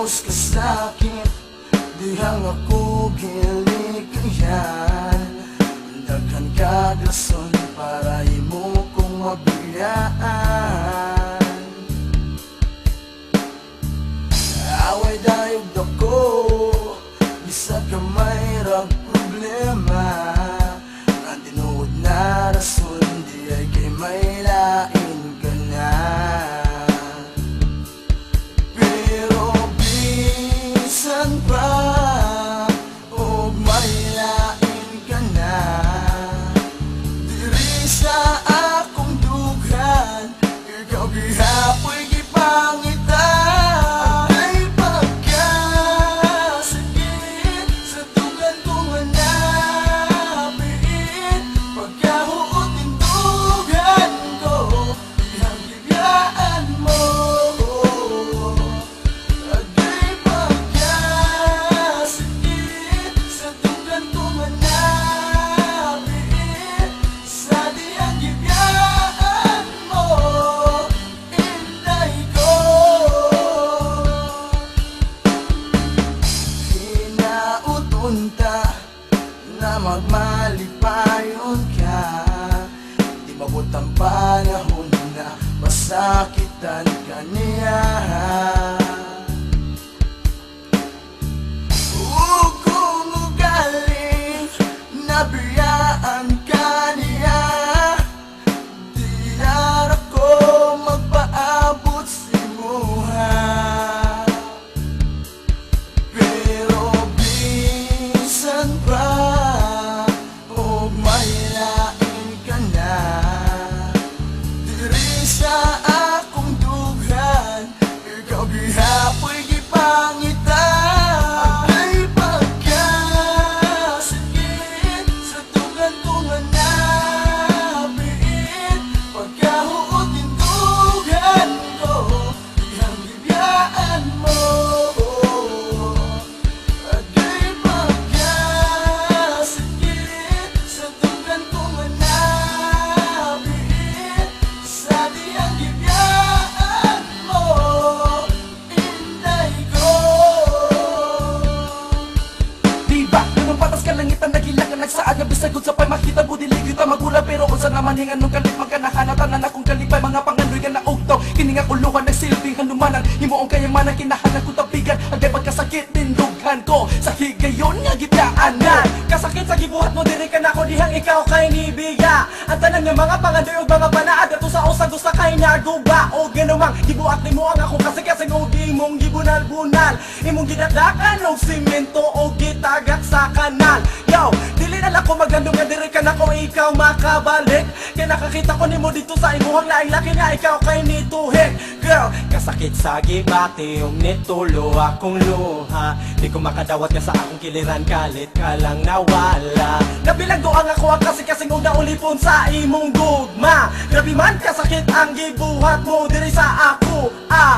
Ubos ka sakit, dihang ako gilikayan. Daghan ka gason para imo kong mabigyan. Away dayog ako, bisag ka may rag problema. Ang tinuod na rason, di ay kay may lain ka na. Pero bisan pa, o may lain ka na, diri sa akong dughan, ikaw gihapoy gipangitan. Ay pagkasakit sa dugan kong hanapin, pagkahuot ng dugan ko, ihang biglaan mo. Agay pagkasakit sa dugan kong hanapin, sa diyang biglaan mo, inday ko. Hinautunta na magmalipayon ka, di mabot ang panahon na masakitan ka niya. Kung ugaling nabiyaan ka niya, di ara ko magpaabot si muha. Pero bisan pa, o may lain ka na, diri sa akong dughan, ikaw gihapoy gipangitan. Ay pagkasakit sa dugan kong hanapin, pagkahuot ng dugan ko, ihang bibiyaan mo. Agay pagkasakit sa dugan kong hanapin, sa diyang bibiyaan mo, inday ko. Diba, ganun patas ka langit ang nagilakan nagsaad nga bisagod sa pay makita budilig kita magula pero kung saan naman hingan nung kalit magkanahanatan akong kalipay mga pangandoy ka na ugtaw kini nga uluhan nagsilbing hanumanan himuong kayamanan kinahanan ko tabigan agay pagkasakit din dughan ko sa higayon nga gitaanan kasakit sa gibuhat mo diri ka na ako dihang ikaw kay nibiga ang tanan nga mga pangandoy ug mga panaad ato sa usag gusta kay naguba o ginumang gibuhat nimo ang ako kasi ug imong gibunal-bunal imong gidadakan og simento o gitagak sa kanal yo dili na lang ko magandong nga diri ka na ko ikaw makabalik kay nakakita ko nimo dito sa imuhang laing laki nga ikaw kay nituhig girl kasakit sa gibati ug nitulo akong luha di ko makadawat nga sa akong kiliran kalit ka lang nawala nabilang doang ako ang kasing og naulipon sa imong gugma grabe man kasakit ang gibuhat mo diri sa ako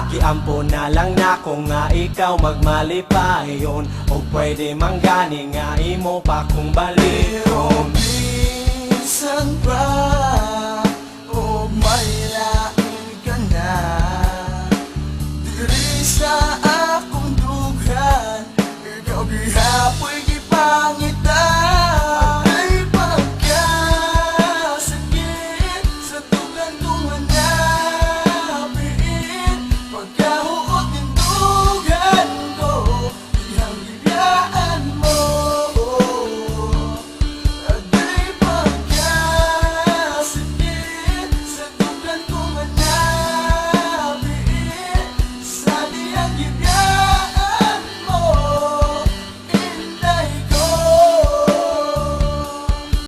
giampo na lang nako nga ikaw magmalipayon o pwede manggani nga imo pa kong Pero baliton bisan pa, o may